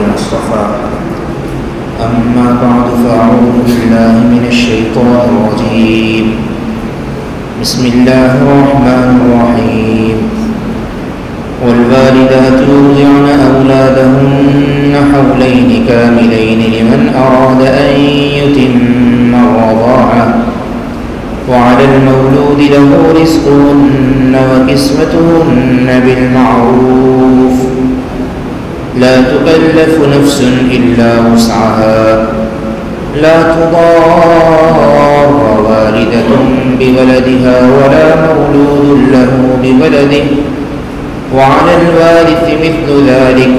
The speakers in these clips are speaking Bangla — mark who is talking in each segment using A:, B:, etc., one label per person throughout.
A: المصطفى أما بعد فأعوذ بالله من الشيطان الرجيم بسم الله الرحمن الرحيم والوالدات يرضعن أولادهن حولين كاملين لمن أراد أن يتم الرضاعة وعلى المولود له رزقهن وكسوتهن بالمعروف لا تكلف نفس إلا وسعها لا تضار والدة بولدها ولا مولود له بولده وعلى الوارث مثل ذلك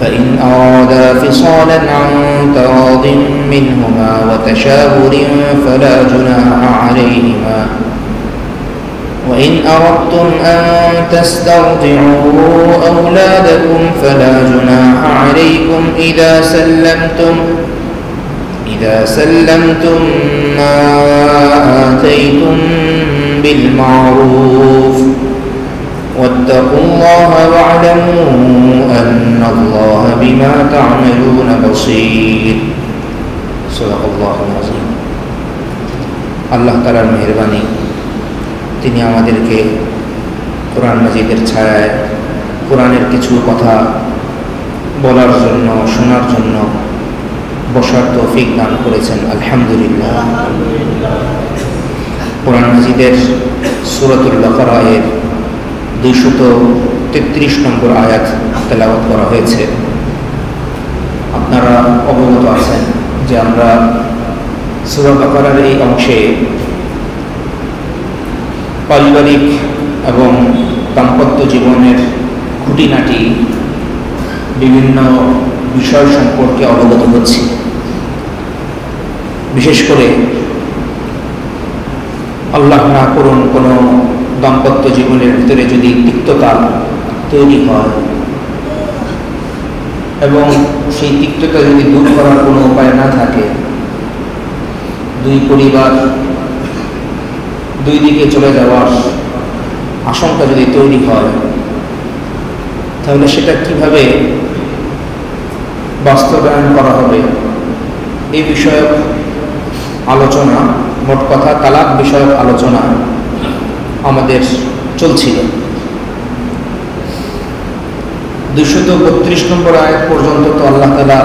A: فإن أرادا فصالا عن تراض منهما وتشاور فلا جناح عليهما وإن أردتم أن تسترضعوا أولادكم فلا جناح عليكم إذا سلمتم ما آتيتم بالمعروف واتقوا الله واعلموا أن الله بما تعملون بصير صدق الله العظيم আল্লাহ তাআলার মেহেরবানি তিনি আমাদেরকে কোরআন মাজিদের ছায়ায় কোরআনের কিছু কথা বলার জন্য শোনার জন্য বসার তৌফিক দান করেছেন আলহামদুলিল্লাহ। কোরআন মাজিদের সূরাতুল বাকারার 233 নম্বর আয়াত তেলাওয়াত করা হয়েছে। আপনারা অবগত আছেন যে আমরা সূরা বাকারার এই অংশে পারিবারিক এবং দাম্পত্য জীবনের খুঁটিনাটি বিভিন্ন বিষয় সম্পর্কে অবগত হচ্ছি। বিশেষ করে আল্লাহ না করুন কোনো দাম্পত্য জীবনের ভিতরে যদি তিক্ততা তৈরি হয় এবং সেই তিক্ততা যদি দূর করার কোনো উপায় না থাকে, দুই পরিবার দুই দিকে চলে যাওয়ার আশঙ্কা যদি তৈরি হয়, তাহলে সেটা কিভাবে বাস্তবায়ন করা হবে এই বিষয়ক আলোচনা, মোট কথা তালাক বিষয়ক আলোচনা আমাদের চলছিল। 232 নম্বর আয়াত পর্যন্ত তো আল্লাহ তাআলা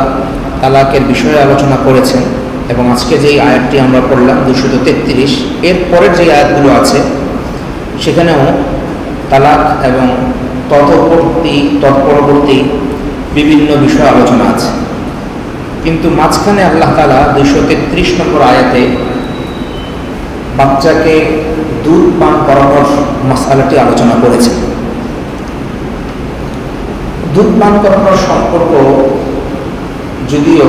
A: তালাকের বিষয়ে আলোচনা করেছেন এবং আজকে যেই আয়াতটি আমরা পড়লাম 233, এর পরের যে আয়াতগুলো আছে সেখানেও তালাক এবং তৎপরবর্তী বিভিন্ন বিষয় আলোচনা আছে। কিন্তু মাঝখানে আল্লাহ তাআলা 233 নম্বর আয়াতে বাচ্চাকে দুধ পান করানোর মাসআলাটি আলোচনা করেছেন। দুধ পান করানোর সম্পর্ক যদিও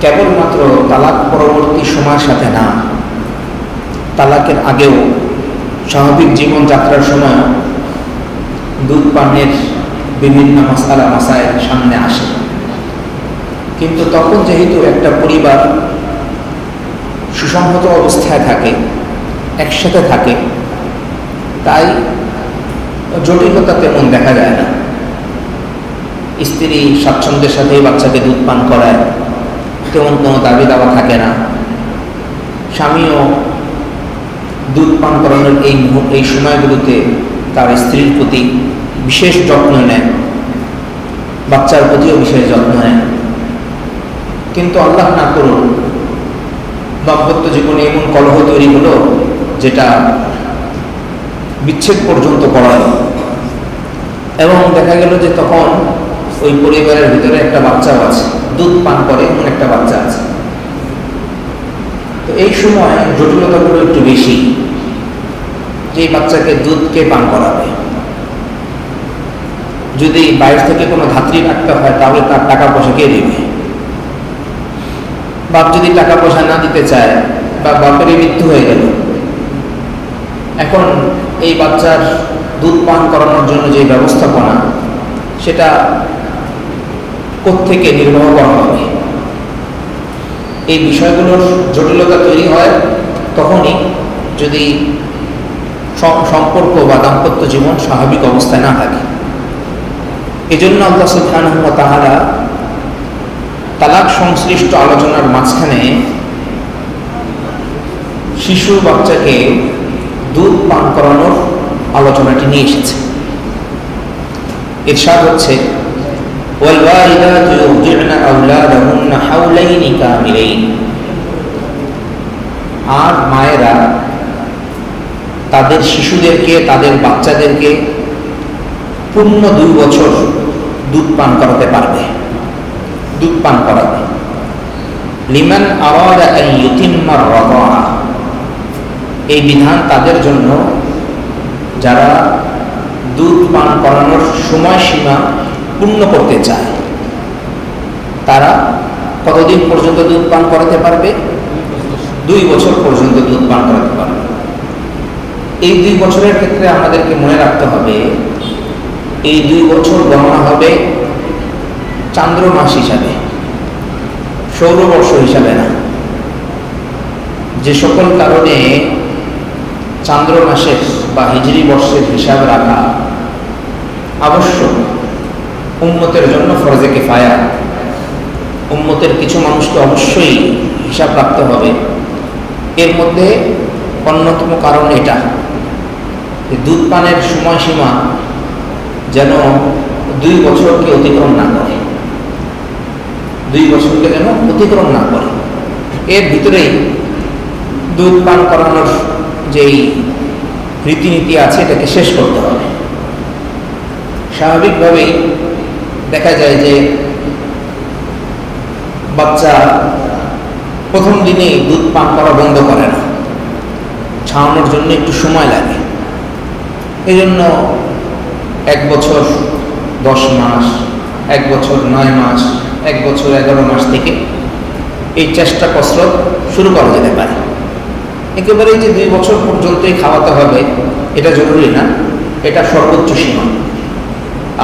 A: কেবলমাত্র তালাক পরবর্তী সময়ের সাথে না, তালাকের আগেও স্বাভাবিক জীবনযাত্রার সময় দুধ পানের বিভিন্ন মাসাইল সামনে আসে। কিন্তু তখন যেহেতু একটা পরিবার সুসংহত অবস্থায় থাকে, একসাথে থাকে, তাই জটিলতা তেমন দেখা যায় না। স্ত্রী স্বাচ্ছন্দ্যের সাথেই বাচ্চাকে দুধ পান করায়, তেমন কোনো দাবি দাওয়া থাকে না। স্বামীও দুধ পান করানোর এই সময়গুলোতে তার স্ত্রীর প্রতি বিশেষ যত্ন নেয়, বাচ্চার প্রতিও বিশেষ যত্ন নেয়। কিন্তু আল্লাহ না করুন দাম্পত্য জীবনে এমন কলহ তৈরি হলো যেটা বিচ্ছেদ পর্যন্ত করালো এবং দেখা গেল যে তখন ওই পরিবারের ভিতরে একটা বাচ্চাও আছে, দুধ পান করে এমন একটা বাচ্চা আছে। তো এই সময় জটিলতাগুলো একটু বেশি, যে বাচ্চাকে দুধকে পান করাবে। যদি বাইরে থেকে কোনো ধাত্রী রাখতে হয় তাহলে তার টাকা পয়সা কে দেবে? বাপ যদি টাকা পয়সা না দিতে চায় বা বাপেরই মৃত্যু হয়ে গেল, এখন এই বাচ্চার দুধ পান করানোর জন্য যে ব্যবস্থাপনা সেটা কোত্থেকে নির্বাহ করা হবে? এই বিষয়গুলোর জটিলতা তৈরি হয় তখনই যদি সম্পর্ক বা দাম্পত্য জীবন স্বাভাবিক অবস্থায় না থাকে। এজন্য আল্লাহ সুবহানাহু ওয়া তাআলা তালাক সংশ্লিষ্ট আলোচনার মাঝখানে শিশু বাচ্চাকে দুধ পান করানোর আলোচনাটি নিয়ে এসেছে। ইরশাদ হচ্ছে ওয়ালওয়ালিদাতু ইউরজি'না আওলাদাহুন্না হাওলাইনি কামিলাইন, আর মায়েরা তাদের শিশুদেরকে, তাদের বাচ্চাদেরকে পূর্ণ 2 বছর দুধ পান করাতে পারবে, দুধ পান করাবে। লিমান আরাদা আন ইউতিম্মা আর-রাদাআ, এই বিধান তাদের জন্য যারা দুধ পান করানোর সময়সীমা পূর্ণ করতে চায়। তারা কতদিন পর্যন্ত দুধ পান করাতে পারবে? 2 বছর পর্যন্ত দুধ পান করাতে পারবে। এই 2 বছরের ক্ষেত্রে আমাদেরকে মনে রাখতে হবে, এই 2 বছর গণনা হবে চান্দ্র মাস হিসাবে, সৌরবর্ষ হিসাবে না। যে সকল কারণে চান্দ্র মাসের বা হিজরি বর্ষের হিসাব রাখা আবশ্যক, উম্মতের জন্য ফরজে কিফায়া, উম্মতের কিছু মানুষকে অবশ্যই হিসাব রাখতে হবে। এর মধ্যে অন্যতম কারণ এটা, দুধ পানের সময়সীমা যেন 2 বছরকে অতিক্রম না করে, 2 বছরকে যেন অতিক্রম না করে। এর ভিতরেই দুধ পান করানোর যেই রীতিনীতি আছে এটাকে শেষ করতে হবে। স্বাভাবিকভাবেই দেখা যায় যে বাচ্চা প্রথম দিনেই দুধ পান করা বন্ধ করে না, ছাড়ানোর জন্য একটু সময় লাগে। এই জন্য 1 বছর 10 মাস, 1 বছর 9 মাস, 1 বছর 11 মাস থেকে এই চেষ্টা কসরত শুরু করা যেতে পারে। একেবারেই যে 2 বছর পর্যন্তই খাওয়াতে হবে এটা জরুরি না, এটা সর্বোচ্চ সীমা।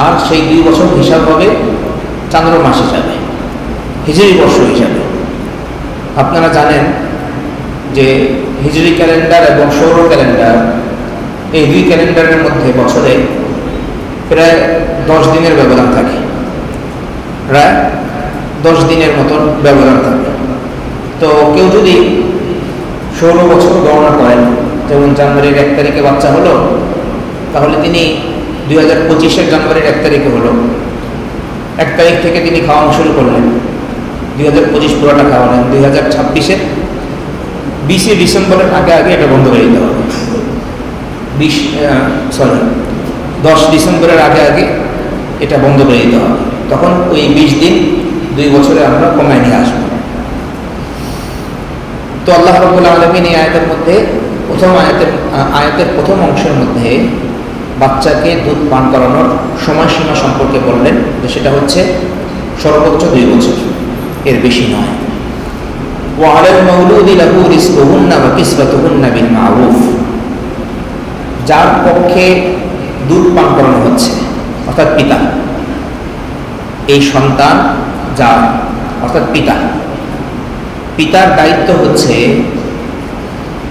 A: আর সেই 2 বছর হিসাব হবে চান্দ্র মাস হিসাবে, হিজরি বর্ষ হিসাবে। আপনারা জানেন যে হিজরি ক্যালেন্ডার এবং সৌর ক্যালেন্ডার, এই 2 ক্যালেন্ডারের মধ্যে বছরে প্রায় 10 দিনের ব্যবধান থাকে, প্রায় 10 দিনের মতন ব্যবধান থাকে। তো কেউ যদি সৌর বছর গণনা করেন, যেমন জানুয়ারির 1 তারিখে বাচ্চা হলো, তাহলে তিনি 2025-এর জানুয়ারির 1 তারিখে হলো, 1 তারিখ থেকে তিনি খাওয়ানো শুরু করলেন, 2025 পুরোটা খাওয়ালেন, 2026-এর 20 ডিসেম্বরের আগে আগে এটা বন্ধ করে দিতে হবে। 10 ডিসেম্বরের আগে আগে এটা বন্ধ করে দিতে হবে। তখন ওই 20 দিন 2 বছরে আমরা কমায় নিয়ে আসবো। তো আল্লাহ রাব্বুল আলামিন এই আয়াতের মধ্যে আয়াতের প্রথম অংশের মধ্যে বাচ্চাকে দুধ পান করানোর সময়সীমা সম্পর্কে বললেন যে সেটা হচ্ছে সর্বোচ্চ 2 বছর, এর বেশি নয়। ওয়া আলাল মাউলুদি লাহু রিজকুহুন্না ওয়া কিসওয়াতুহুন্না বিল মা'রুফ, যার পক্ষে দুধ পান করানো হচ্ছে অর্থাৎ পিতা, এই সন্তান যার অর্থাৎ পিতা, পিতার দায়িত্ব হচ্ছে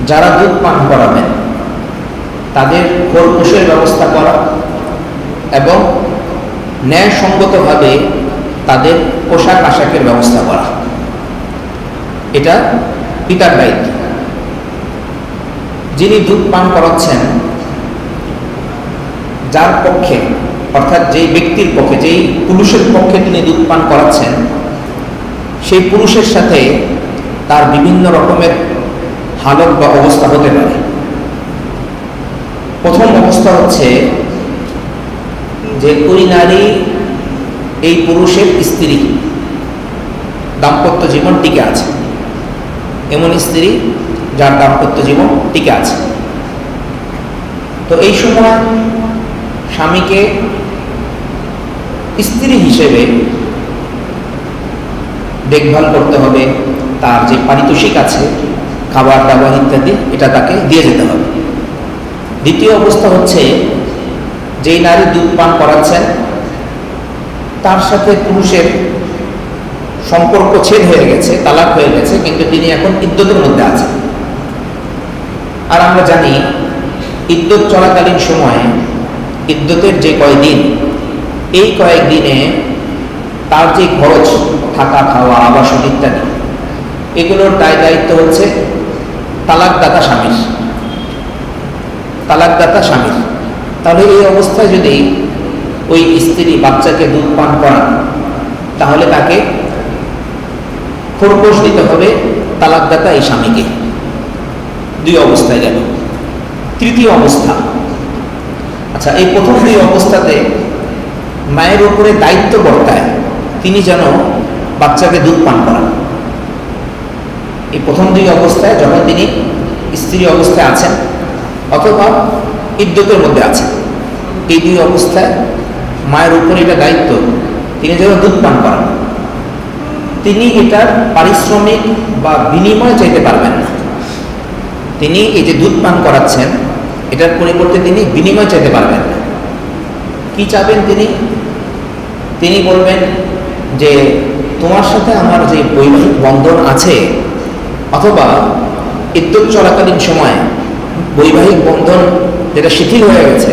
A: যারা দুধ পান করাবেন তাদের খোরপোশের ব্যবস্থা করা এবং ন্যায়সঙ্গতভাবে তাদের পোশাক আশাকের ব্যবস্থা করা, এটা পিতার দায়িত্ব। যিনি দুধ পান করাচ্ছেন, যার পক্ষে অর্থাৎ যেই ব্যক্তির পক্ষে, যেই পুরুষের পক্ষে তিনি দুধ পান করাচ্ছেন, সেই পুরুষের সাথে তার বিভিন্ন রকমের হালত বা অবস্থা হতে পারে। প্রথম অবস্থা হচ্ছে যে ওই নারী এই পুরুষের স্ত্রী, দাম্পত্য জীবন টিকে আছে, এমন স্ত্রী যার দাম্পত্য জীবন টিকে আছে। তো এই সময় স্বামীকে স্ত্রী হিসেবে দেখভাল করতে হবে, তার যে পারিতোষিক আছে খাবার দাবার ইত্যাদি এটা তাকে দিয়ে যেতে হবে। দ্বিতীয় অবস্থা হচ্ছে যেই নারী দুধ পান করাচ্ছেন তার সাথে পুরুষের সম্পর্ক ছেদ হয়ে গেছে, তালাক হয়ে গেছে, কিন্তু তিনি এখন ইদ্যতের মধ্যে আছেন। আর আমরা জানি ইদ্যত চলাকালীন সময়ে ইদ্যতের যে কয়দিন, এই কয়েকদিনে তার যে খরচ, থাকা খাওয়া আবাসন ইত্যাদি, এগুলোর দায় দায়িত্ব হচ্ছে তালাকদাতা স্বামীর। তালাকদাতা স্বামীর। তাহলে এই অবস্থায় যদি ওই স্ত্রী বাচ্চাকে দুধ পান করান, তাহলে তাকে খরগোশ দিতে হবে তালাকদাতা এই স্বামীকে। দুই অবস্থায় গেল। তৃতীয় অবস্থা, আচ্ছা, এই প্রথম দুই অবস্থাতে মায়ের উপরে দায়িত্ব বর্তায়, তিনি যেন বাচ্চাকে দুধ পান করান। এই প্রথম দুই অবস্থায়, যখন তিনি স্ত্রী অবস্থায় আছেন অথবা ইদ্যতের মধ্যে আছেন, এই দুই অবস্থায় মায়ের উপরে এটা দায়িত্ব, তিনি যেন দুধ পান করান। তিনি এটার পারিশ্রমিক বা বিনিময় চাইতে পারবেন না। তিনি এই যে দুধ পান করাচ্ছেন, এটার পরিবর্তে তিনি বিনিময় চাইতে পারবেন না। কি চাবেন তিনি? তিনি বলবেন যে তোমার সাথে আমার যে বৈবাহিক বন্ধন আছে, অথবা ইদ্যত চলাকালীন সময় বৈবাহিক বন্ধন যেটা শিথিল হয়ে গেছে,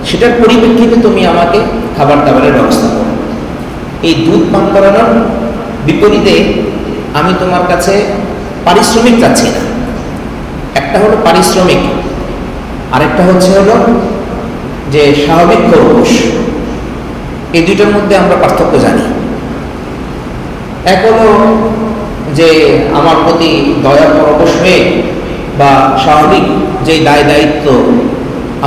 A: সেটার পরিপ্রেক্ষিতে তুমি আমাকে খাবার দাবারের ব্যবস্থা করো। এই দুধ পান করানোর বিপরীতে আমি তোমার কাছে পারিশ্রমিক চাচ্ছি না। একটা হলো পারিশ্রমিক, আরেকটা হলো যে স্বাভাবিক খরগোশ। এই দুইটার মধ্যে আমরা পার্থক্য জানি। এক হলো যে আমার প্রতি দয়া পরবশ হয়ে বা স্বাভাবিক যে দায় দায়িত্ব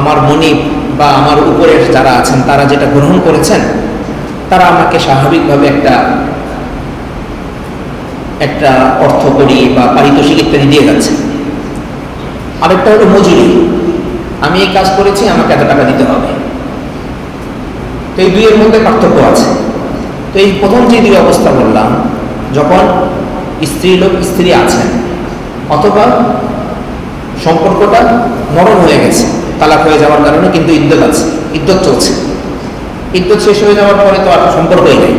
A: আমার মনিব বা আমার উপরের যারা আছেন তারা যেটা গ্রহণ করেছেন, তারা আমাকে স্বাভাবিকভাবে একটা অর্থ করি বা পারিতোষিক ইত্যাদি দিয়ে যাচ্ছে। আরেকটা হলো মজুরি, আমি এই কাজ করেছি, আমাকে এত টাকা দিতে হবে। তো এই দুইয়ের মধ্যে পার্থক্য আছে। তো এই প্রথম যে দুই অবস্থা বললাম, যখন স্ত্রী আছেন অথবা সম্পর্কটা নরম হয়ে গেছে তালাক হয়ে যাওয়ার কারণে, কিন্তু ইদ্যত আছে, ইদ্যত চলছে, ইদ্যত শেষ হয়ে যাওয়ার পরে তো আর সম্পর্কই নেই।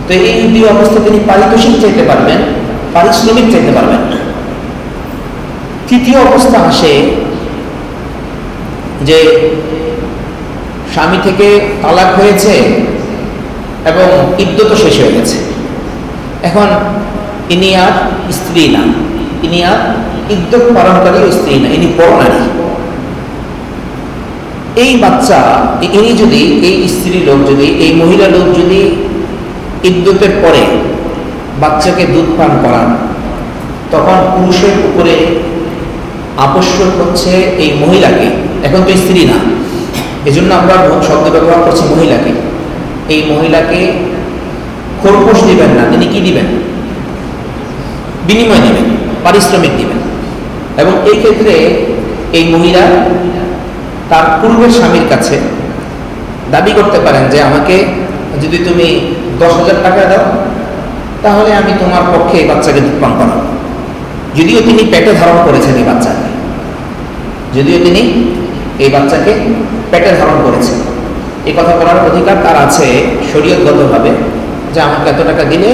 A: তো এই দুই অবস্থা তিনি পারিতোষিক চাইতে পারবেন, পারিশ্রমিক চাইতে পারবেন না। তৃতীয় অবস্থা আসে যে স্বামী থেকে তালাক হয়েছে এবং ইদ্যত শেষ হয়ে গেছে। এখন ইনি আর স্ত্রী না, ইনি আর ইদ্যত পালনকারী স্ত্রী না, ইনি পরনারী। এই বাচ্চা, ইনি যদি, এই স্ত্রী লোক যদি, এই মহিলা লোক যদি ইদ্যতের পরে বাচ্চাকে দুধ পান করান, তখন পুরুষের উপরে আবশ্যক হচ্ছে এই মহিলাকে, এখন তো স্ত্রী না, এজন্য আমরা শব্দ ব্যবহার করছি মহিলাকে, এই মহিলাকে খরগোশ দিবেন না, তিনি কি দিবেন? বিনিময় দিবেন, পারিশ্রমিক দিবেন। এবং এই ক্ষেত্রে এই মহিলা তার পূর্বের স্বামীর কাছে দাবি করতে পারেন যে আমাকে যদি তুমি 10,000 টাকা দাও, তাহলে আমি তোমার পক্ষে এই বাচ্চাকে দুধ পান করাবো। যদিও তিনি পেটে ধারণ করেছেন এই বাচ্চাকে, যদিও তিনি এই বাচ্চাকে পেটে ধারণ করেছেন, এই কথা বলার অধিকার তার আছে শরীয়তগতভাবে, যে আমাকে এত টাকা দিলে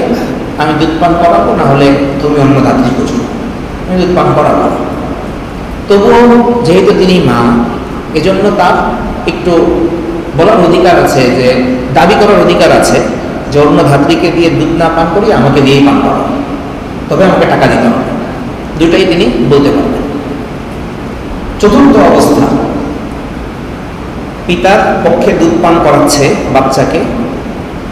A: আমি দুধ পান করাবো, না হলে তুমি অন্য ধাত্রী খুঁজো, আমি দুধ পান করাবো। তবুও যেহেতু তিনি মা, এজন্য তার একটু বলার অধিকার আছে, যে দাবি করার অধিকার আছে যে অন্য ধাত্রীকে দিয়ে দুধ না পান করি, আমাকে দিয়েই পান করাবো, তবে আমাকে টাকা দিতে হবে। দুটাই তিনি বলতে পারবেন। চতুর্থ অবস্থা, পিতার পক্ষে দুধ পান করাচ্ছে বাচ্চাকে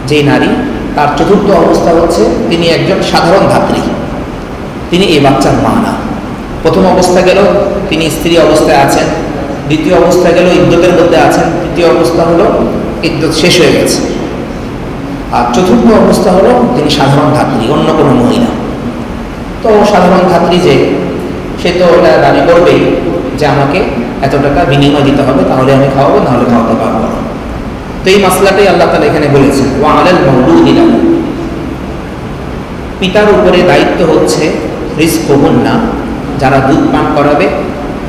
A: যে নারী, তার চতুর্থ অবস্থা হচ্ছে তিনি একজন সাধারণ ধাত্রী, তিনি এই বাচ্চার মা না। প্রথম অবস্থা গেল তিনি স্ত্রী অবস্থায় আছেন, দ্বিতীয় অবস্থা গেল ইদ্যতের মধ্যে আছেন, তৃতীয় অবস্থা হলো ইদ্যত শেষ হয়ে গেছে, আর চতুর্থ অবস্থা হলো তিনি সাধারণ ধাত্রী, অন্য কোনো মহিলা। তো সাধারণ ধাত্রী যে, সে তো এটা দাবি করবেই যে আমাকে এত টাকা বিনিময় দিতে হবে, তাহলে আমি খাওয়াবো, নাহলে খাওয়াতে পারবো না। তো এই মাসলাটাই আল্লাহ তাআলা এখানে বলেছেন, ওয়া আলাল মাউলুদি লাহু, পিতার উপরে দায়িত্ব হচ্ছে রিজকুহুন্না, যারা দুধ পান করাবে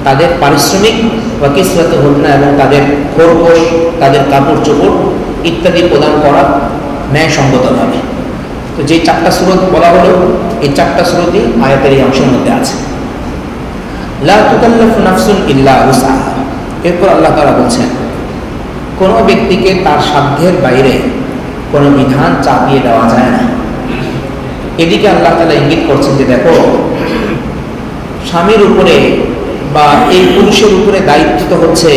A: তাদের পারিশ্রমিক, ওয়া কিসওয়াতুহুন্না, এবং তাদের খরগোশ, তাদের কাপড় চোপড় ইত্যাদি প্রদান করা ন্যায়সঙ্গতভাবে। তো যে 4টা সূরত বলা হলো, এই 4টা সূরতই আয়াতের এই অংশের মধ্যে আছে। লা তুকাল্লাফু নাফসুন ইল্লা উসআহা। এরপর আল্লাহ তাআলা বলছেন কোনো ব্যক্তিকে তার সাধ্যের বাইরে কোনো বিধান চাপিয়ে দেওয়া যায় না। এদিকে আল্লাহ তাআলা ইঙ্গিত করছেন যে দেখো, স্বামীর উপরে বা এই পুরুষের উপরে দায়িত্ব তো হচ্ছে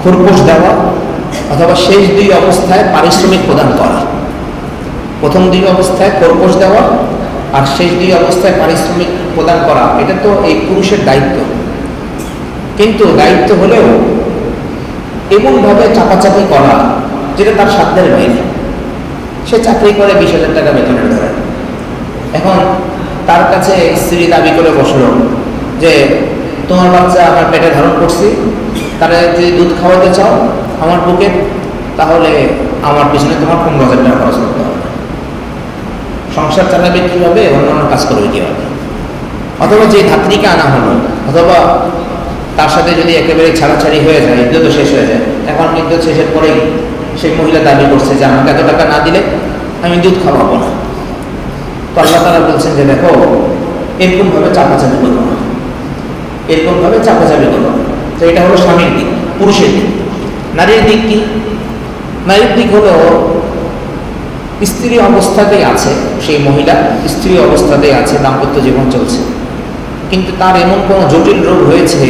A: খোরপোশ দেওয়া অথবা শেষ দুই অবস্থায় পারিশ্রমিক প্রদান করা। প্রথম দুই অবস্থায় খোরপোশ দেওয়া আর শেষ দুই অবস্থায় পারিশ্রমিক প্রদান করা, এটা তো এই পুরুষের দায়িত্ব। কিন্তু দায়িত্ব হলেও এমনভাবে চাপাচাপি করা যেটা তার সাধ্যের বাইরে। সে চাকরি করে 20,000 টাকা বেতনের ধরে, এখন তার কাছে স্ত্রী দাবি করে বসলো যে তোমার বাচ্চা আমার পেটে ধারণ করছি, তারা যদি দুধ খাওয়াতে চাও আমার বুকে, তাহলে আমার পিছনে তোমার 15,000 টাকা খরচ করতে হবে। সংসার চালাবে কীভাবে, অন্যান্য কাজ করবে কীভাবে? অথবা যে ধাত্রীকে আনা হলো, অথবা তার সাথে যদি একেবারে ছাড়াছাড়ি হয়ে যায়, ইদ্যত শেষ হয়ে যায়, এখন ইদ্যত শেষের পরেই সেই মহিলা দাবি করছে যে আমাকে এত টাকা না দিলে আমি দুধ খাওয়াবো না। তো আল্লাহ তাআলা বলছেন যে দেখো, এরকমভাবে চাপাচাপি করবো না, এরকমভাবে চাপাচাপি করবো। তো এটা হলো স্বামীর দিক, পুরুষের দিক। নারীর দিক কি? নারীর দিক হলো স্ত্রী অবস্থাতেই আছে, সেই মহিলা স্ত্রী অবস্থাতেই আছে, দাম্পত্য জীবন চলছে, কিন্তু তার এমন কোনো জটিল রোগ হয়েছে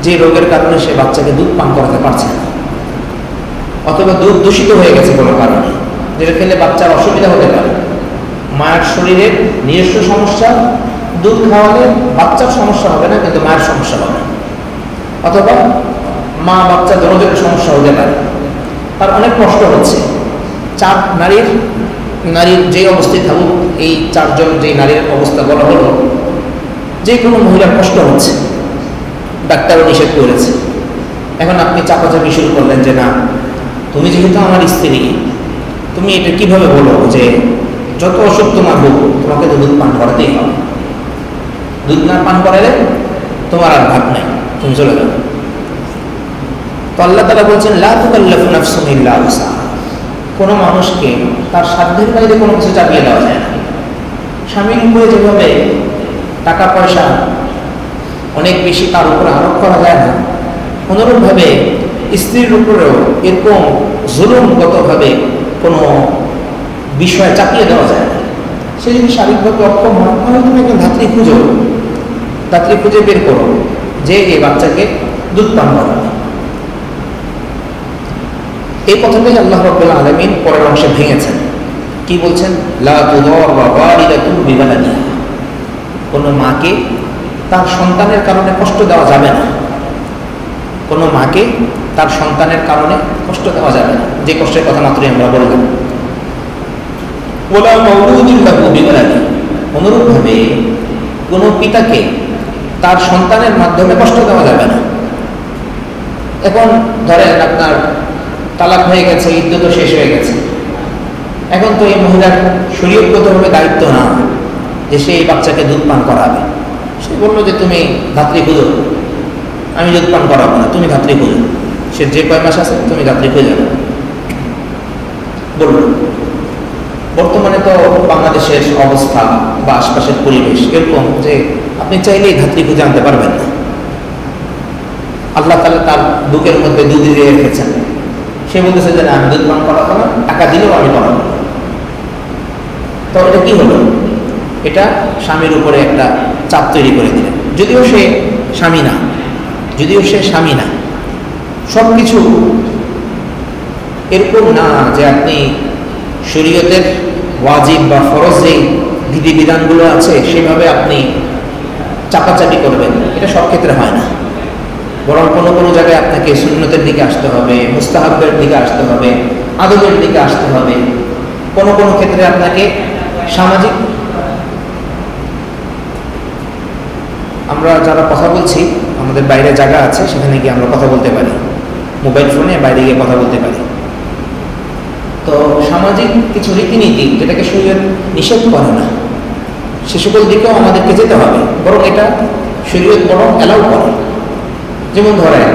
A: যে রোগের কারণে সে বাচ্চাকে দুধ পান করাতে পারছে না, অথবা দুধ দূষিত হয়ে গেছে কোনো কারণে, যেটা খেলে বাচ্চার অসুবিধা হতে পারে। মায়ের শরীরের নিজস্ব সমস্যা, দুধ খাওয়ালে বাচ্চার সমস্যা হবে না কিন্তু মায়ের সমস্যা হবে, অথবা মা বাচ্চা দুজনের সমস্যা হতে পারে। তার অনেক কষ্ট হচ্ছে। নারীর যে অবস্থায় থাকুক, এই চারজন যে নারীর অবস্থা বলা হলো, যে কোনো মহিলার কষ্ট হচ্ছে, ডাক্তারও নিষেধ করেছে। এখন আপনি চাপাচাপি শুরু করলেন যে না, তুমি যেহেতু আমার স্ত্রী, তুমি এটা কিভাবে বলো যে যত অসুখ তোমার হোক তোমাকে তো দুধ পান করাতেই হবে, দুধ না পান করালে তোমার আর ভাগ নাই, তুমি চলে যাও। তো আল্লাহ তাআলা বলছেন লা তুকাল্লাফু নাফসুন ইল্লা উসআহা, কোনো মানুষকে তার সাধ্যের বাইরে কোনো কিছু চাপিয়ে দেওয়া যায় না। স্বামীর উপরে যেভাবে টাকা পয়সা অনেক বেশি তার উপরে আরোপ করা যায় না, অনুরূপভাবে স্ত্রীর উপরেও এরকম জুলুমগতভাবে কোনো বিষয় চাপিয়ে দেওয়া যায় না। সে যদি শারীরিকভাবে অক্ষম হয়, তাহলে তুমি একটা ধাত্রী খুঁজে বের করো যে এই বাচ্চাকে দুধ পান করাবে। এই কথাটাই আল্লাহ রাব্বুল আলামিন পরের অংশে ভেঙেছেন। কি বলছেন? লা তুদার ওয়ালিদাতুন বিওয়ালাদিহা, কোনো মাকে তার সন্তানের কারণে কষ্ট দেওয়া যাবে না, কোনো মাকে তার সন্তানের কারণে কষ্ট দেওয়া যাবে না, যে কষ্টের কথা মাত্রই আমরা বললাম। ওয়ালা মাউলুদুন লাহু বিওয়ালাদিহি, অনুরূপভাবে কোনো পিতাকে তার সন্তানের মাধ্যমে কষ্ট দেওয়া যাবে না। এখন ধরেন আপনার তালাক হয়ে গেছে, ইদ্যত শেষ হয়ে গেছে, এখন তো এই মহিলার শরীয়তগতভাবে দায়িত্ব না যে সে এই বাচ্চাকে দুধ পান করাবে। সে বললো যে তুমি ধাত্রী খুঁজো, আমি দুধ পান করাবো না, তুমি ধাত্রী খুঁজো, সে যে কয় মাস আছে তুমি ধাত্রী খুঁজে না বলল। বর্তমানে তো বাংলাদেশের অবস্থা বা আশপাশের পরিবেশ এরকম যে আপনি চাইলেই ধাত্রী খুঁজে আনতে পারবেন না। আল্লাহ তাআলা তার বুকের মধ্যে দুধ দিয়ে রেখেছেন, সে বলতেছে যে আমি দুধ পান করাবো না, টাকা দিলেও আমি করাবো না। তো এটা কি হলো? এটা স্বামীর উপরে একটা চাপ তৈরি করে দিলেন, যদিও সে স্বামী না। সব কিছু এরকম না যে আপনি শরীয়তের ওয়াজিব বা ফরজ যেই বিধিবিধানগুলো আছে সেভাবে আপনি চাপাচাপি করবেন, এটা সব ক্ষেত্রে হয় না। বরং কোনো কোনো জায়গায় আপনাকে সুন্নতের দিকে আসতে হবে, মুস্তাহাবের দিকে আসতে হবে, আদবের দিকে আসতে হবে। কোনো কোনো ক্ষেত্রে আপনাকে সামাজিক, আমরা যারা কথা বলছি আমাদের বাইরে জায়গা আছে, সেখানে গিয়ে আমরা কথা বলতে পারি, মোবাইল ফোনে বাইরে গিয়ে কথা বলতে পারি। তো সামাজিক কিছু রীতিনীতি যেটাকে শরীয়ত নিষেধ করে না, সে সকল দিকেও আমাদেরকে যেতে হবে, বরং এটা শরীয়ত বরং অ্যালাউ করে। যেমন ধরেন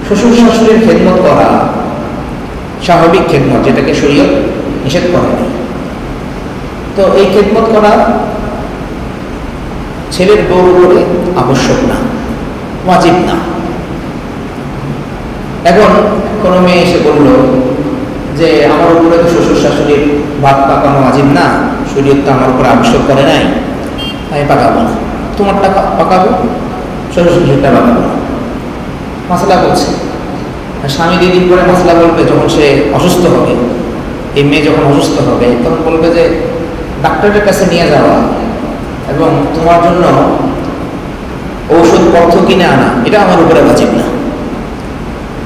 A: শ্বশুর শাশুড়ির খেদমত করা স্বাভাবিক খেদমত, যেটাকে শরীয়ত নিষেধ করে না। তো এই খেদমত করা ছেলের বউ বলে আবশ্যক না, ওয়াজিব না। এখন কোনো মেয়ে এসে বলল যে আমার উপরে তো শ্বশুর শাশুড়ির ভাত পাকানো ওয়াজিব না, শরীয়ত তো আমার উপরে আবশ্যক করে নাই, আমি পাকাবো না, তোমারটা পাকাবো, শ্বশুর শাশুড়িটা পাকাবো না। মাসলা বলছে, স্বামী 2 দিন পরে মাসলা বলবে, যখন সে অসুস্থ হবে, এই মেয়ে যখন অসুস্থ হবে তখন বলবে যে ডাক্তারের কাছে নিয়ে যাওয়া এবং তোমার জন্য ঔষধপত্র কিনে আনা এটা আমার উপরে ওয়াজিব না।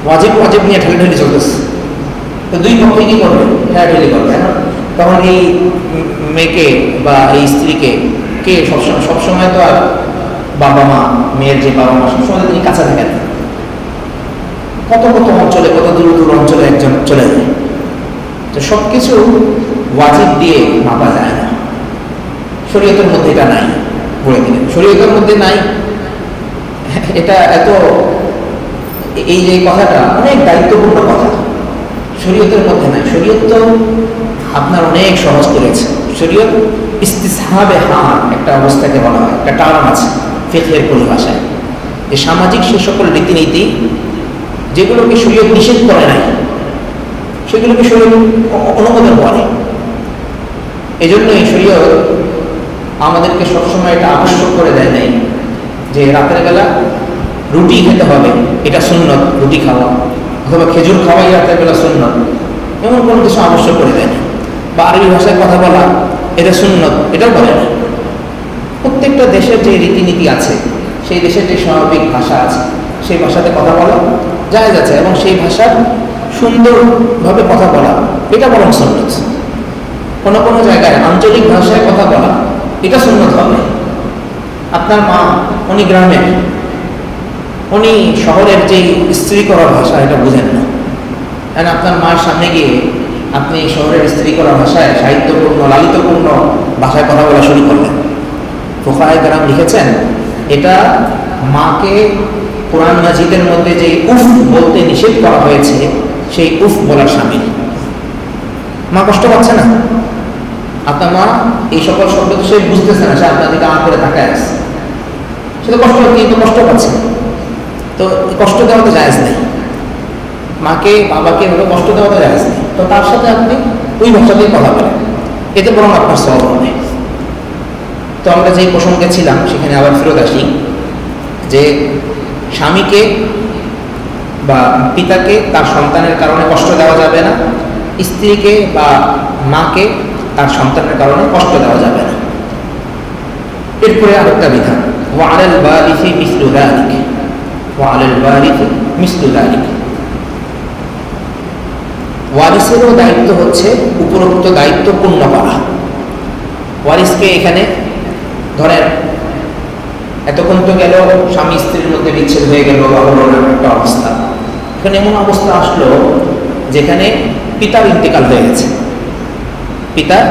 A: ওয়াজিব ওয়াজিব নিয়ে ঠেলে চলতেছে। তো 2 পক্ষে কি করবে? ঠেলে করবে। তখন এই মেয়েকে বা এই স্ত্রীকে কে সবসময় তো আর বাবা মা, মেয়ের যে বাবা মা সবসময় তিনি কাছে থাকেন, কত কত অঞ্চলে, কত দূর দূর অঞ্চলে একজন চলে যায়। তো সব কিছু ওয়াজিব দিয়ে মাপা যায় না। শরীয়তের মধ্যে এটা নাই, বলে দিলেন শরীয়তের মধ্যে নাই। এটা এত, এই যে কথাটা অনেক দায়িত্বপূর্ণ কথা, শরীয়তের মধ্যে নাই। শরীয়ত তো আপনার অনেক সহজ করেছে। শরীয়ত ইস্তিসহাবে হাল একটা অবস্থাকে বলা হয়, একটা টার্ম আছে ফিকহের পরিভাষায়, যে সামাজিক সে সকল রীতিনীতি যেগুলোকে শরীয়ত নিষেধ করে নাই সেগুলোকে শরীয়ত অনুমোদন করে। এই জন্যই শরীয়ত আমাদেরকে সবসময় এটা আবশ্যক করে দেয় নাই যে রাতের বেলা রুটি খেতে হবে, এটা সুন্নত, রুটি খাওয়া অথবা খেজুর খাওয়াই রাতের বেলা সুন্নত, এমন কোনো কিছু আবশ্যক করে দেয় না। বা আরবি ভাষায় কথা বলা এটা সুন্নত, এটাও বলে না। প্রত্যেকটা দেশের যে রীতিনীতি আছে, সেই দেশের যে স্বাভাবিক ভাষা আছে, সেই ভাষাতে কথা বলা জায়েজ আছে, এবং সেই ভাষার সুন্দরভাবে কথা বলা এটা বরং সুন্নত। কোনো কোনো জায়গায় আঞ্চলিক ভাষায় কথা বলা এটা সুন্নত হবে। আপনার মা উনি গ্রামের, উনি শহরের যে স্ত্রী করা ভাষা এটা বুঝেন না, কারণ আপনার মার সামনে গিয়ে আপনি শহরের স্ত্রী করা ভাষায় সাহিত্যপূর্ণ লালিতপূর্ণ ভাষায় কথা বলা শুরু করলেন। ফুকাহায়ে কেরাম লিখেছেন এটা মাকে কোরআন মাজিদের মধ্যে যে উফ বলতে নিষেধ করা হয়েছে সেই উফ বলার শামিল। মা কষ্ট পাচ্ছে না, আপনার মা এই সকল শব্দ তো সে বুঝতেছে না, সে আপনার দিকে করে তাকায় আছে, সে তো কষ্ট কিন্তু কষ্ট পাচ্ছে। তো কষ্ট দেওয়া তো জায়েজ নেই, মাকে বাবাকে এভাবে কষ্ট দেওয়া তো জায়েজ নেই। তো তার সাথে আপনি ওই ভাষাতেই কথা বলেন, এতে বরং আপনার সওয়াব হবে। তো আমরা যেই প্রসঙ্গে ছিলাম সেখানে আবার ফেরত আসি যে স্বামীকে বা পিতাকে তার সন্তানের কারণে কষ্ট দেওয়া যাবে না, স্ত্রীকে বা মাকে তার সন্তানের কারণে কষ্ট দেওয়া যাবে না। এরপরে আরেকটা বিধান, ওয়ালাল ওয়ারিসি মিসলু যালিক, ওয়ালাল ওয়ারিসি মিসলু যালিক। ওয়ারিসেরও দায়িত্ব হচ্ছে উপরোক্ত দায়িত্ব পূর্ণ করা। ওয়ারিসকে এখানে ধরেন এতক্ষণ তো গেল স্বামী স্ত্রীর মধ্যে বিচ্ছেদ হয়ে গেল বা হলো না একটা অবস্থা, এখানে এমন অবস্থা আসলো যেখানে পিতার ইন্তেকাল হয়ে গেছে, পিতার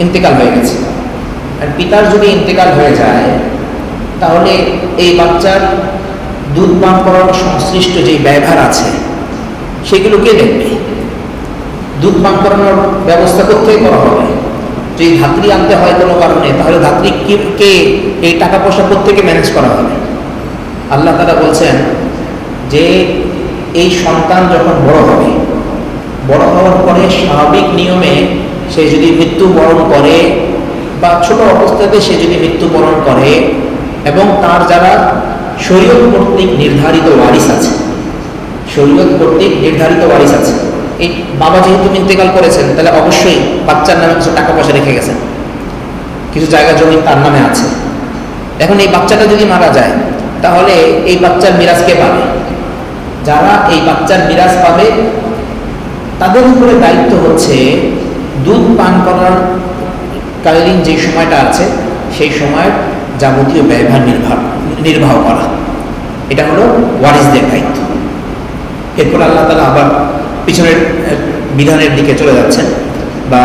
A: ইন্তেকাল হয়ে গেছে। আর পিতার যদি ইন্তেকাল হয়ে যায় তাহলে এই বাচ্চার দুধ পান করানোর সংশ্লিষ্ট যে ব্যয়ভার আছে সেগুলো কে দেখবে? দুধ পান করানোর ব্যবস্থা কোথায় করা হবে? যদি ধাত্রী আনতে হয় কোনো কারণে, তাহলে ধাত্রী কে এই টাকা পয়সা কোত্থেকে ম্যানেজ করা হবে? আল্লাহ তাআলা বলছেন যে এই সন্তান যখন বড় হবে, বড় হওয়ার পরে স্বাভাবিক নিয়মে সে যদি মৃত্যুবরণ করে বা ছোট অবস্থাতে সে যদি মৃত্যুবরণ করে এবং তার যারা শরীয়ত কর্তৃক নির্ধারিত ওয়ারিস আছে, শরীয়ত কর্তৃক নির্ধারিত ওয়ারিস আছে, এই বাবা যেহেতু ইন্তেকাল করেছেন তাহলে অবশ্যই বাচ্চার নামে কিছু টাকা পয়সা রেখে গেছেন, কিছু জায়গা জমি তার নামে আছে। এখন এই বাচ্চাটা যদি মারা যায় তাহলে এই বাচ্চার মিরাজ কে পাবে? যারা এই বাচ্চার মিরাজ পাবে তাদের উপরে দায়িত্ব হচ্ছে দুধ পান করার কালীন যে সময়টা আছে সেই সময়ের যাবতীয় ব্যয়ভার নির্বাহ করা। এটা হলো ওয়ারিসদের দায়িত্ব। এরপর আল্লাহ তাআলা আবার পিছনের বিধানের দিকে চলে যাচ্ছেন, বা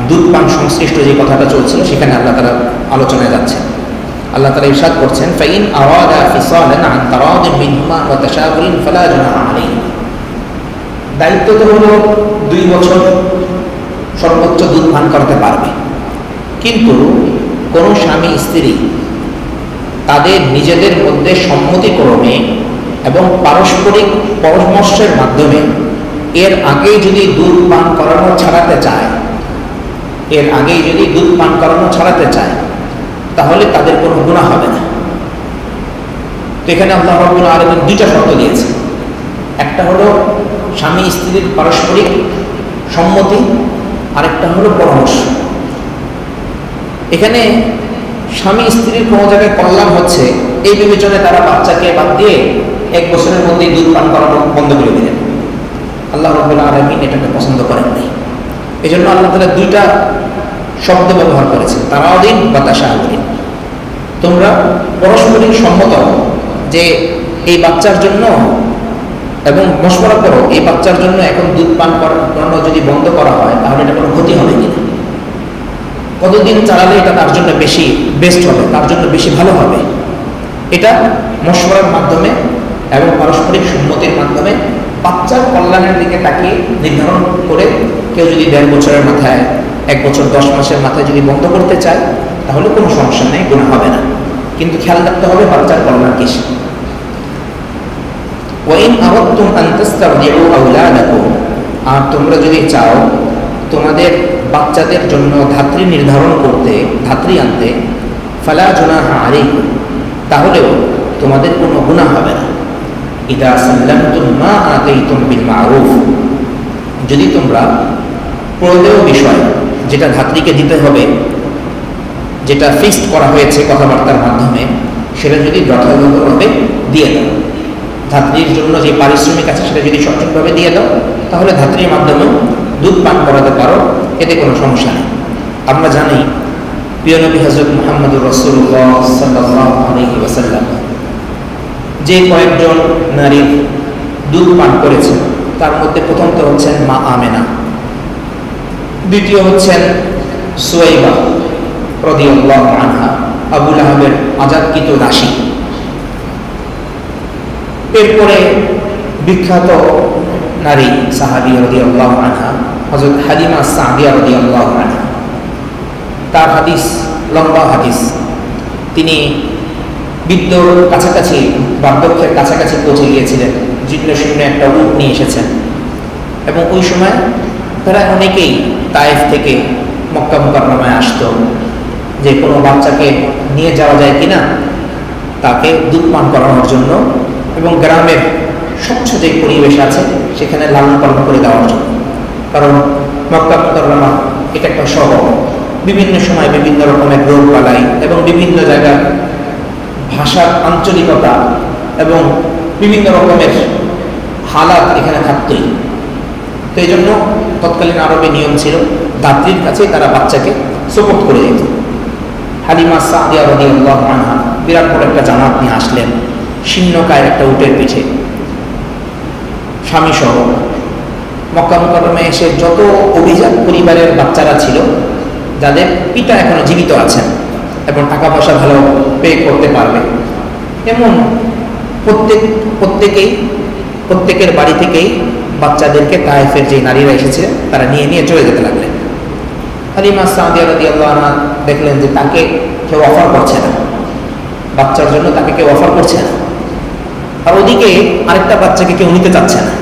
A: দুধ পান সংশ্লিষ্ট যে কথাটা চলছিল সেখানে আল্লাহ তাআলা আলোচনায় যাচ্ছেন। আল্লাহ তাআলা ইরশাদ করছেন, ফাইন আরাদা ফিসালান আন তারাদিন মিনহুমা ওয়া তাশাউরিন ফালা জুনাহা আলাইহিম। দায়িত্ব তো হলো 2 বছর সর্বোচ্চ দুধ পান করতে পারবে, কিন্তু কোনো স্বামী স্ত্রী তাদের নিজেদের মধ্যে সম্মতিক্রমে এবং পারস্পরিক পরামর্শের মাধ্যমে এর আগেই যদি দুধ পান করানো ছাড়াতে চায়, এর আগেই যদি দুধ পান করানো ছাড়াতে চায়, তাহলে তাদের কোনো গুনাহ হবে না। তো এখানে আল্লাহ রাব্বুল আলামিন দুইটা শর্ত দিয়েছে। একটা হলো স্বামী স্ত্রীর পারস্পরিক সম্মতি, আরেকটা হলো পরামর্শ। এখানে স্বামী স্ত্রীর কোনো জায়গায় কল্যাণ হচ্ছে এই বিবেচনায় তারা বাচ্চাকে বাদ দিয়ে 1 বছরের মধ্যেই দুধ পান করানো বন্ধ করে দিলেন। আল্লাহ রাব্বুল আলামিন এটাকে পছন্দ করেন নাই। এই জন্য আল্লাহ তাআলা দুইটা শব্দ ব্যবহার করেছেন, তারাদিন বা তাশাউরিন। তোমরা পারস্পরিক সম্মত যে এই বাচ্চার জন্য, এবং মশওয়ারা করো এই বাচ্চার জন্য এখন দুধ পান করানো যদি বন্ধ করা হয় তাহলে এটা কোনো ক্ষতি হবে কিনা, কতদিন চালালে এটা তার জন্য বেশি বেস্ট হবে, তার জন্য বেশি ভালো হবে। এটা মশওয়ারার মাধ্যমে এবং পারস্পরিক সম্মতির মাধ্যমে বাচ্চার কল্যাণের দিকে তাকিয়ে নির্ধারণ করে কেউ যদি 1.5 বছরের মাথায়, 1 বছর 10 মাসের মাথায় যদি বন্ধ করতে চায় তাহলে কোনো সমস্যা নেই, গুনাহ হবে না। কিন্তু খেয়াল রাখতে হবে বাচ্চার কল্যাণ কিসে। ওয়াইন আরাদতুম আন তাস্তারদিউ আওলাদাকুম, আর তোমরা যদি চাও তোমাদের বাচ্চাদের জন্য ধাত্রী নির্ধারণ করতে, ধাত্রী আনতে, ফালা জুনাহা আলাইকুম, তাহলেও তোমাদের কোনো গুনাহ হবে না। ইদা সাল্লামতুম মা আতাইতুম বিল মারুফ, যদি তোমরা প্রয়োজনীয় বিষয় যেটা ধাত্রীকে দিতে হবে, যেটা ফিক্সড করা হয়েছে কথাবার্তার মাধ্যমে, সেটা যদি যথাযথভাবে দিয়ে দাও, ধাত্রীর জন্য যে পারিশ্রমিক আছে সেটা যদি সঠিকভাবে দিয়ে দাও, তাহলে ধাত্রীর মাধ্যমেও দুধ পান করাতে পারো, এতে কোনো সমস্যা নেই। আমরা জানি প্রিয় নবী হযরত মুহাম্মদুর রাসূলুল্লাহ সাল্লাল্লাহু আলাইহি ওয়াসাল্লাম যে কয়েকজন নারী দুধ পান করেছেন তার মধ্যে প্রথম তো হচ্ছেন মা আমেনা, দ্বিতীয় হচ্ছেন সুয়াইবা রাদিয়াল্লাহু আনহা, আবু লাহাবের আজাদকৃত দাসী। এরপরে বিখ্যাত নারী সাহাবী রাদিয়াল্লাহু আনহা হযরত হালিমা সাদিয়া রাদিয়াল্লাহু আনহা। তার হাদিস লম্বা হাদিস, তিনি বৃদ্ধর কাছাকাছি, বার্ধক্যের কাছাকাছি পৌঁছে গিয়েছিলেন, জীর্ণ শীর্ণ একটা উট নিয়ে এসেছেন। এবং ওই সময় তারা অনেকেই তায়েফ থেকে মক্কা মুকাররমায় আসতো যে কোনো বাচ্চাকে নিয়ে যাওয়া যায় কিনা তাকে দুধ পান করানোর জন্য, এবং গ্রামের স্বচ্ছ যে পরিবেশ আছে সেখানে লালন পালন করে দেওয়ার জন্য। কারণ মক্কা মুকাররমা এটা একটা শহর, বিভিন্ন সময় বিভিন্ন রকমের রোগ বালাই এবং বিভিন্ন জায়গার ভাষার আঞ্চলিকতা এবং বিভিন্ন রকমের হালাত এখানে থাকতই। তো এই জন্য তৎকালীন আরবে নিয়ম ছিল দাত্রীর কাছে তারা বাচ্চাকে সুপুর্দ করে দিত। হালিমা সাদিয়া রাদিয়াল্লাহু আনহা বিরাট বড় একটা জামাত নিয়ে আসলেন, শীর্ণকায় একটা উটের পিঠে, স্বামী সহ। মক্কা মুকাররমায় এসে যত অভিজাত পরিবারের বাচ্চারা ছিল, যাদের পিতা এখনো জীবিত আছেন এবং টাকা পয়সা ভালো পে করতে পারবে, এমন প্রত্যেকের বাড়ি থেকেই বাচ্চাদেরকে তায়েফের যে নারীরা এসেছে তারা নিয়ে নিয়ে চলে যেতে লাগলেন। হালিমা সাদিয়া রাদিয়াল্লাহু আনহা দেখলেন যে তাকে কেউ অফার করছে না, বাচ্চার জন্য তাকে কেউ অফার করছে না, আর ওদিকে আরেকটা বাচ্চাকে কেউ নিতে চাচ্ছে না।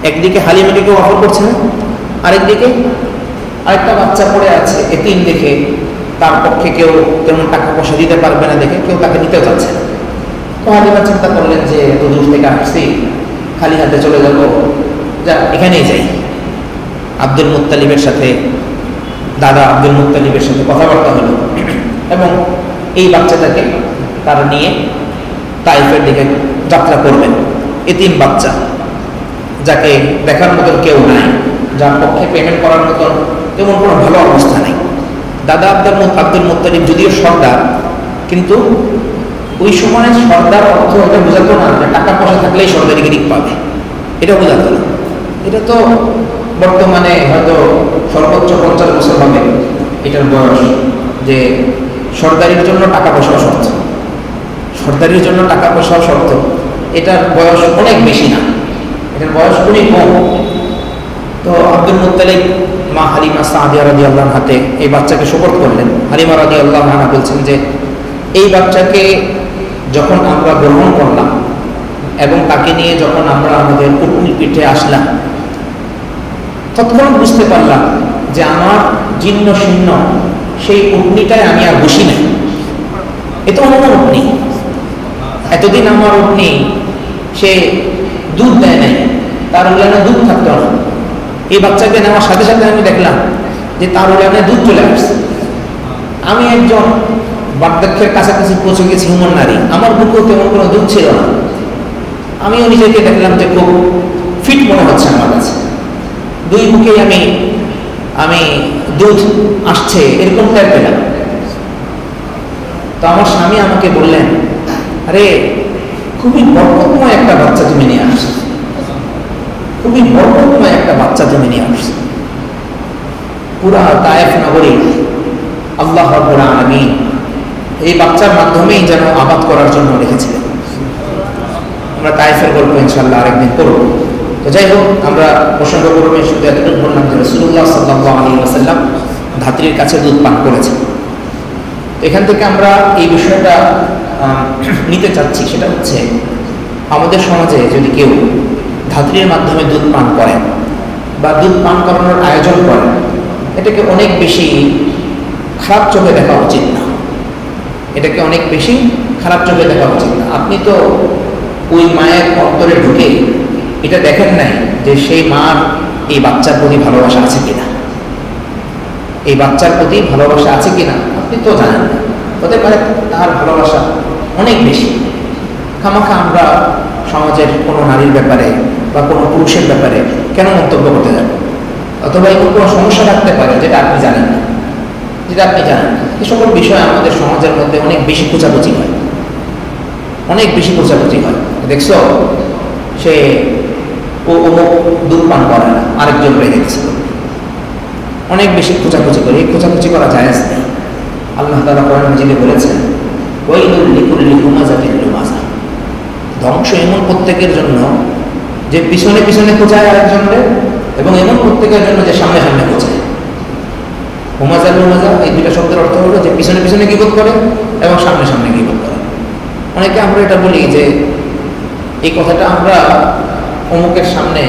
A: একদিকে হালিমাকে কেউ অফার করছে না, আরেকদিকে আরেকটা বাচ্চা পড়ে আছে এতিম দেখে, তার পক্ষে কেউ তেমন টাকা পয়সা দিতে পারবে না দেখে কেউ তাকে নিতেও চাচ্ছে না। তো হালিমা চিন্তা করলেন যে এত দূর থেকে আসছি, খালি হাতে চলে যাব, যা এখানেই যাই। আব্দুল মুত্তালিবের সাথে, দাদা আব্দুল মুত্তালিবের সাথে কথাবার্তা হলো এবং এই বাচ্চাটাকে তারা নিয়ে তাইফের দিকে যাত্রা করবেন। এতিম বাচ্চা, যাকে দেখার মতন কেউ নাই, যার পক্ষে পেমেন্ট করার মতন তেমন কোনো ভালো অবস্থা নেই। দাদা আব্দুল মুত্তালিব যদিও সর্দার, কিন্তু ওই সময় সর্দার অর্থ এটা বোঝাতো না যে টাকা পয়সা থাকলেই সর্দারিগিরি পাবে, এটা বোঝাতো না। এটা তো বর্তমানে হয়তো সর্বোচ্চ 50 বছর হবে এটার বয়স, যে সর্দারির জন্য টাকা পয়সাও শর্ত, সর্দারির জন্য টাকা পয়সাও শর্ত। এটার বয়স অনেক বেশি না, এটার বয়স খুবই কম। তো আব্দুল মুত্তালিব মা হালিমা সাদিয়া রাদিয়াল্লাহু আনহা হাতে এই বাচ্চাকে সুপর্দ করলেন। হালিমা রাদিয়াল্লাহু আনহা বলছেন যে এই বাচ্চাকে যখন আমরা গ্রহণ করলাম, এবং তাকে নিয়ে যখন আমরা আমাদের উটনির পিঠে আসলাম, তৎক্ষণাৎ বুঝতে পারলাম যে আমার জীর্ণ শীর্ণ সেই উটনিটায় আমি আর বসি নাই। এ তো অন্য উটনি। এতদিন আমার উটনি সে দুধ দেয় নাই, তার উলানে দুধ থাকতো না। এই বাচ্চাকে নেওয়ার সাথে সাথে আমি দেখলাম যে তার উলানে দুধ চলে আসছে। আমি একজন বার্ধক্যের কাছাকাছি পৌঁছে গেছি হুমন নারী, আমার বুকেও তেমন কোনো দুধ ছিল না। আমিও নিজেকে দেখলাম যে খুব ফিট মনে হচ্ছে আমার কাছে। দুই বুকেই আমি দুধ আসছে এরকম টাইপ পেলাম। তো আমার স্বামী আমাকে বললেন, আরে খুবই বরকতময় একটা বাচ্চা তুমি নিয়ে আসছো, খুবই বরকতময় একটা বাচ্চা তুমি নিয়ে আসছো। পুরা তায়েফ নগরী আল্লাহ রাব্বুল আলামিন এই বাচ্চার মাধ্যমেই যেন আবাদ করার জন্য রেখেছিলেন। আমরা তায়েফের গল্প ইনশাআল্লাহ আরেকদিন করব। তো যাই হোক, আমরা প্রসঙ্গ করবো শুধু এতটুকু বললাম যে রাসূলুল্লাহ সাল্লাল্লাহু আলাইহি ওয়াসাল্লাম ধাত্রীর কাছে দুধ পান করেছেন। তো এখান থেকে আমরা এই বিষয়টা নিতে চাচ্ছি, সেটা হচ্ছে আমাদের সমাজে যদি কেউ ধাত্রীর মাধ্যমে দুধ পান করেন বা দুধ পান করানোর আয়োজন করেন, এটাকে অনেক বেশি খারাপ চোখে দেখা উচিত না। এটাকে অনেক বেশি খারাপ চোখে দেখা উচিত না। আপনি তো ওই মায়ের অন্তরে ঢুকে এটা দেখেন নাই যে সেই মার এই বাচ্চার প্রতি ভালোবাসা আছে কিনা, এই বাচ্চার প্রতি ভালোবাসা আছে কিনা আপনি তো জানেন না। হতে পারে তার ভালোবাসা অনেক বেশি। খামাখা আমরা সমাজের কোনো নারীর ব্যাপারে বা কোনো পুরুষের ব্যাপারে কেন মন্তব্য করতে যাব? অথবা এমন কোনো সমস্যা থাকতে পারে যেটা আপনি জানেন না, যেটা আপনি জানেন না। এই সকল বিষয়ে আমাদের সমাজের মধ্যে অনেক বেশি খোঁচাখুচি হয়, অনেক বেশি খোঁচাখুচি হয়। দেখছো সে অমুক দুধ পান করে না, আরেকজন রেখে দিচ্ছিল, অনেক বেশি খোঁচাখুচি করে। এই খোঁচাখুচি করা জায়েজ নেই। আল্লাহ তাআলা কোরআন মাজিদে বলেছেন, ওয়াইলুল লিকুল্লি হুমাযাতিন লুমাযা, ধ্বংস এমন প্রত্যেকের জন্য যে পিছনে পিছনে খোঁচায় আরেকজনকে, এবং এমন প্রত্যেকের জন্য যে সামনে সামনে খোঁচায়। হুমাযা লুমাযা এই দুইটা শব্দের অর্থ হলো যে পিছনে পিছনে গীবত করে এবং সামনে সামনে গীবত করে। অনেকে আমরা এটা বলি যে এই কথাটা আমরা অমুকের সামনে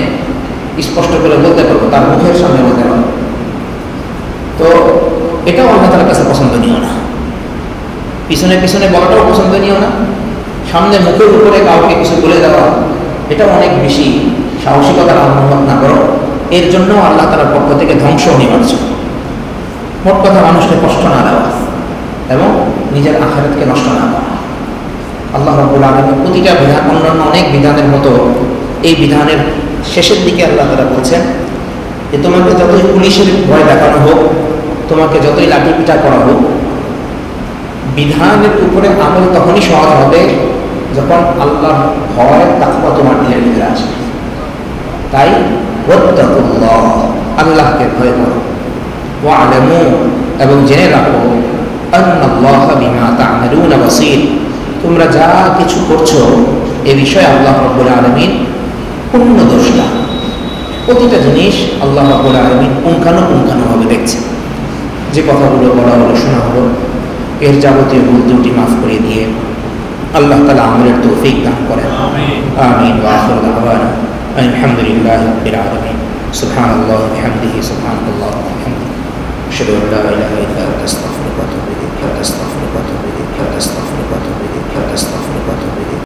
A: স্পষ্ট করে বলতে পারবো, তার মুখের সামনে বলতে পারবো। তো এটাও আল্লাহ তাআলার কাছে পছন্দনীয় না। পিছনে পিছনে বলাটাও পছন্দনীয় না, সামনে মুখের উপরে কাউকে কিছু বলে দেওয়া এটাও অনেক বেশি সাহসিকতার অনুভব না করো। এর জন্য আল্লাহ তাআলার পক্ষ থেকে ধ্বংস অনিবার্য। মোট কথা, মানুষকে কষ্ট না দেওয়া এবং নিজের আখিরাতকে নষ্ট না করা। আল্লাহ রাব্বুল আলামিন প্রতিটা বিধান, অন্যান্য অনেক বিধানের মতো এই বিধানের শেষের দিকে আল্লাহ তাআলা বলছেন যে তোমাকে যতই পুলিশের ভয় দেখানো হোক, তোমাকে যতই লাঠি পিটা করা হোক, বিধানের উপরে আমল তখনই সহজ হবে যখন আল্লাহর ভয় তাকওয়া তোমার দিলের ভিতরে আসে। তাই ওয়াত্তাকুল্লাহ, আল্লাহকে ভয় করো, ওয়া'লামু, এবং জেনে রাখো, আন্নাল্লাহা বিমা তা'মালুনা বাসীর, তোমরা যা কিছু করছো এ বিষয়ে আল্লাহ রাব্বুল আলামিন পূর্ণদর্শী। প্রতিটা জিনিস আল্লাহ রাব্বুল আলামিন পুঙ্খানুপুঙ্খানুভাবে দেখছেন। যে কথাগুলো বলা হলো, শোনা হলো, এর যাবতীয় ভুল ত্রুটি মাফ করে দিয়ে আল্লাহ তাআলা আমলের তৌফিক দান করেন। আমিন। ওয়া আখিরু দাওয়ানা আলহামদুলিল্লাহি রাব্বিল আলামিন। সুবহানাল্লাহি ওয়া বিহামদিহি, সুবহানাল্লাহি ওয়া বিহামদিহি, আশহাদু আল্লা ইলাহা ইল্লা আনতা, আস্তাগফিরুকা ওয়া আতুবু ইলাইক, আস্তাগফিরুকা ওয়া আতুবু ইলাইক, আস্তাগফিরুকা ওয়া আতুবু ইলাইক, আস্তাগফিরুকা ওয়া আতুবু ইলাইক।